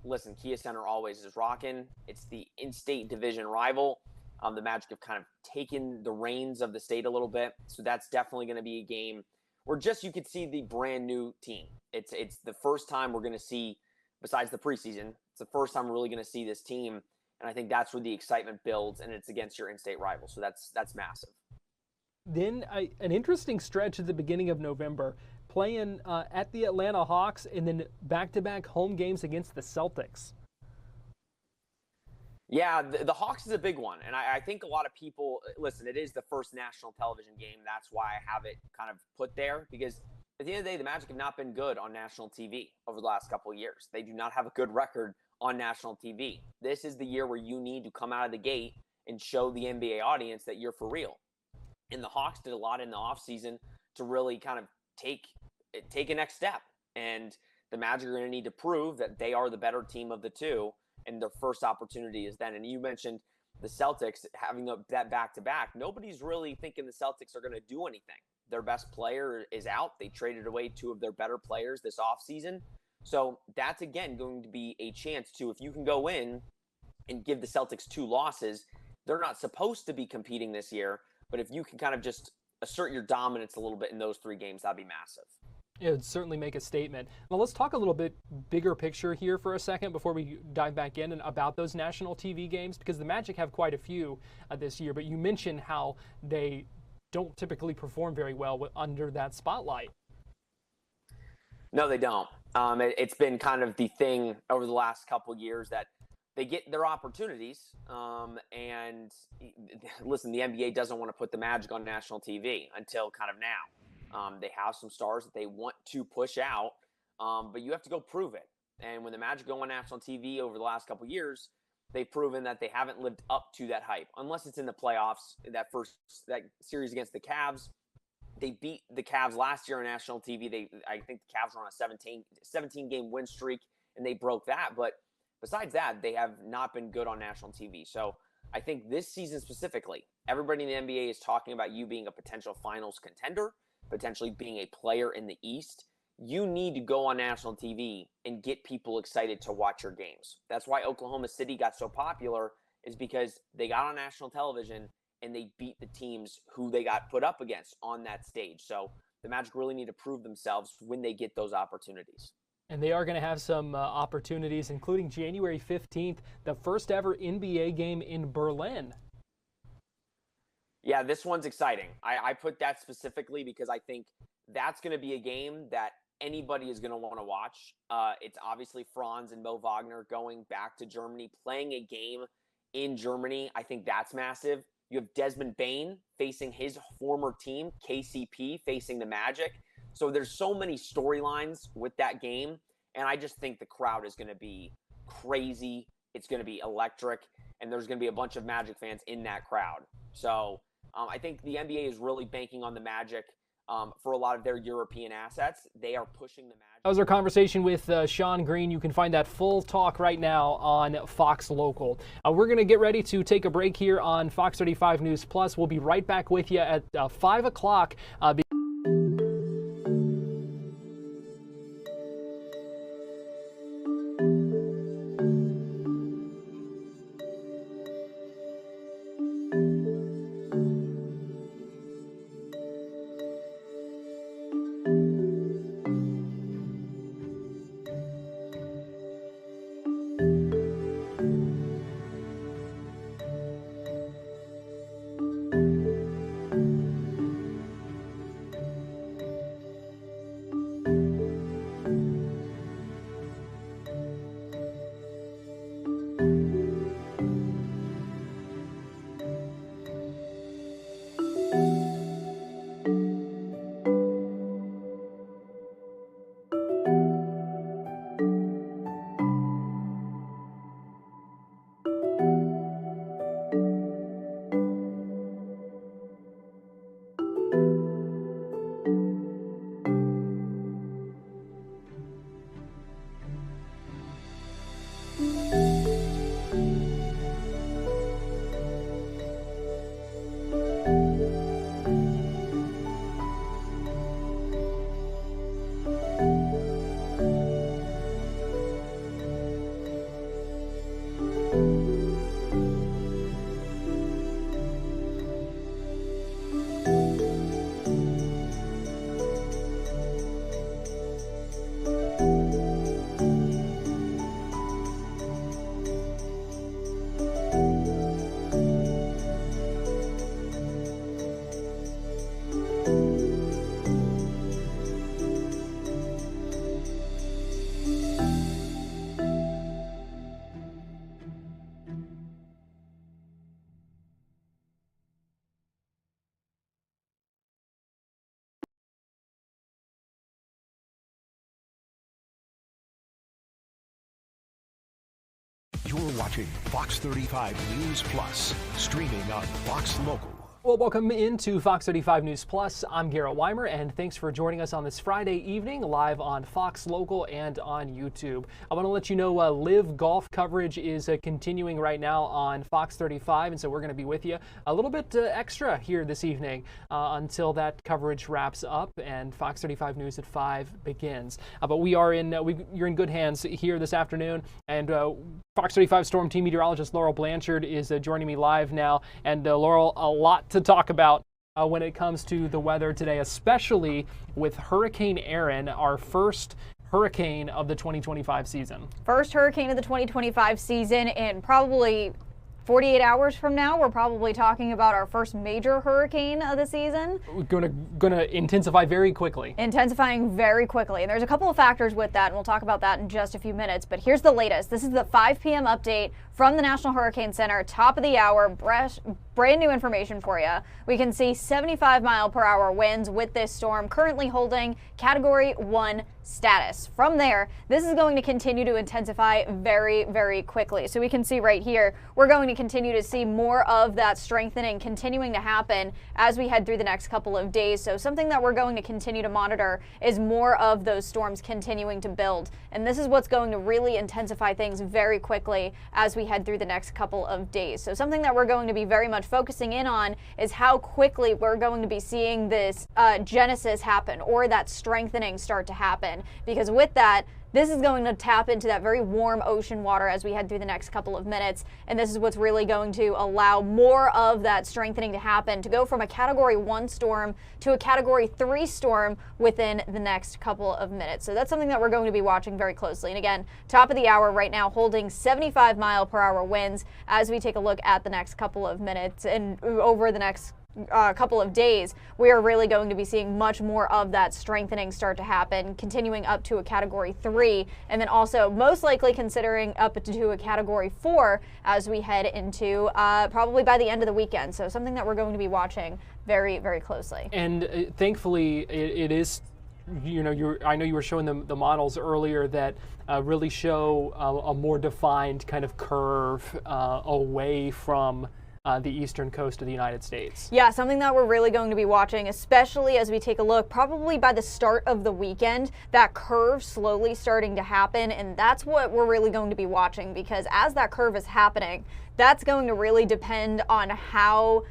listen, Kia Center always is rocking. It's the in-state division rival. The Magic have kind of taken the reins of the state a little bit, so that's definitely going to be a game where just you could see the brand new team. It's the first time we're going to see, besides the preseason, it's the first time we're really going to see this team, and I think that's where the excitement builds, and it's against your in-state rival, so that's massive. Then an interesting stretch at the beginning of November, playing at the Atlanta Hawks and then back-to-back home games against the Celtics. Yeah, the Hawks is a big one, and I think a lot of people, listen, it is the first national television game. That's why I have it kind of put there, because at the end of the day, the Magic have not been good on national TV over the last couple of years. They do not have a good record on national TV. This is the year where you need to come out of the gate and show the NBA audience that you're for real. And the Hawks did a lot in the offseason to really kind of take a next step. And the Magic are going to need to prove that they are the better team of the two. And their first opportunity is then. And you mentioned the Celtics having that back-to-back. Nobody's really thinking the Celtics are going to do anything. Their best player is out. They traded away two of their better players this offseason. So that's, again, going to be a chance to, if you can go in and give the Celtics 2 losses, they're not supposed to be competing this year. But if you can kind of just assert your dominance a little bit in those 3 games, that'd be massive. It would certainly make a statement. Now let's talk a little bit bigger picture here for a second before we dive back in and about those national TV games, because the Magic have quite a few this year, but you mentioned how they don't typically perform very well under that spotlight. No, they don't. It's been kind of the thing over the last couple of years that they get their opportunities. And listen, the NBA doesn't want to put the Magic on national TV until kind of now. They have some stars that they want to push out, but you have to go prove it. And when the Magic go on national TV over the last couple of years, they've proven that they haven't lived up to that hype, unless it's in the playoffs. That series against the Cavs, they beat the Cavs last year on national TV. I think the Cavs were on a 17-game win streak, and they broke that. But besides that, they have not been good on national TV. So I think this season specifically, everybody in the NBA is talking about you being a potential finals contender, potentially being a player in the East. You need to go on national TV and get people excited to watch your games. That's why Oklahoma City got so popular, is because they got on national television and they beat the teams who they got put up against on that stage. So the Magic really need to prove themselves when they get those opportunities. And they are going to have some opportunities, including January 15th, the first ever NBA game in Berlin. Yeah, this one's exciting. I put that specifically because I think that's going to be a game that anybody is going to want to watch. It's obviously Franz and Mo Wagner going back to Germany, playing a game in Germany. I think that's massive. You have Desmond Bane facing his former team, KCP, facing the Magic. So there's so many storylines with that game, and I just think the crowd is going to be crazy. It's going to be electric, and there's going to be a bunch of Magic fans in that crowd. So I think the NBA is really banking on the Magic for a lot of their European assets. They are pushing the Magic. That was our conversation with Sean Green. You can find that full talk right now on Fox Local. We're going to get ready to take a break here on Fox 35 News Plus. We'll be right back with you at 5 o'clock. watching Fox 35 News Plus, streaming on Fox Local. Well, welcome into Fox 35 News Plus. I'm Garrett Wymer, and thanks for joining us on this Friday evening live on Fox Local and on YouTube. I want to let you know live golf coverage is continuing right now on Fox 35, and so we're going to be with you a little bit extra here this evening until that coverage wraps up and Fox 35 News at 5 begins. But we are you're in good hands here this afternoon, and Fox 35 Storm Team meteorologist Laurel Blanchard is joining me live now. And Laurel, a lot to talk about when it comes to the weather today, especially with Hurricane Erin, our first hurricane of the 2025 season. First hurricane of the 2025 season, and probably 48 hours from now, we're probably talking about our first major hurricane of the season. We're gonna intensify very quickly. Intensifying very quickly. And there's a couple of factors with that, and we'll talk about that in just a few minutes. But here's the latest. This is the 5 p.m. update from the National Hurricane Center, top of the hour, brand new information for you. We can see 75-mile-per-hour winds with this storm currently holding Category 1 status. From there, this is going to continue to intensify very, very quickly. So we can see right here, we're going to continue to see more of that strengthening continuing to happen as we head through the next couple of days. So something that we're going to continue to monitor is more of those storms continuing to build. And this is what's going to really intensify things very quickly as we head through the next couple of days. So something that we're going to be very much focusing in on is how quickly we're going to be seeing this genesis happen, or that strengthening start to happen. Because with that, this is going to tap into that very warm ocean water as we head through the next couple of minutes. And this is what's really going to allow more of that strengthening to happen, to go from a Category 1 storm to a Category 3 storm within the next couple of minutes. So that's something that we're going to be watching very closely. And again, top of the hour right now, holding 75-mile-per-hour winds as we take a look at the next couple of minutes. And over the next couple of days, we are really going to be seeing much more of that strengthening start to happen, continuing up to a Category 3, and then also most likely considering up to a Category 4 as we head into probably by the end of the weekend. So something that we're going to be watching very, very closely. And thankfully, it is, you know, I know you were showing them the models earlier that really show a more defined kind of curve away from the eastern coast of the United States. Yeah, something that we're really going to be watching, especially as we take a look, probably by the start of the weekend, that curve slowly starting to happen, and that's what we're really going to be watching, because as that curve is happening, that's going to really depend on how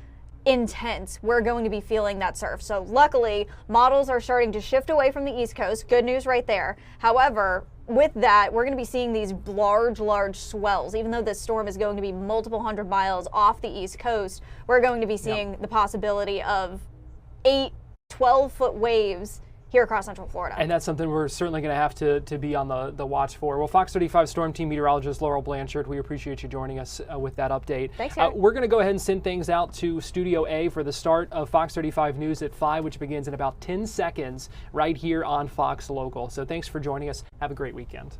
intense we're going to be feeling that surf. So luckily, models are starting to shift away from the East Coast. Good news right there. However, with that, we're going to be seeing these large swells. Even though this storm is going to be multiple hundred miles off the East Coast, we're going to be seeing the possibility of 8-12-foot waves here across Central Florida. And that's something we're certainly going to have to be on the watch for. Well, Fox 35 Storm Team meteorologist Laurel Blanchard, we appreciate you joining us with that update. Thanks, we're going to go ahead and send things out to Studio A for the start of Fox 35 News at 5, which begins in about 10 seconds right here on Fox Local. So thanks for joining us. Have a great weekend.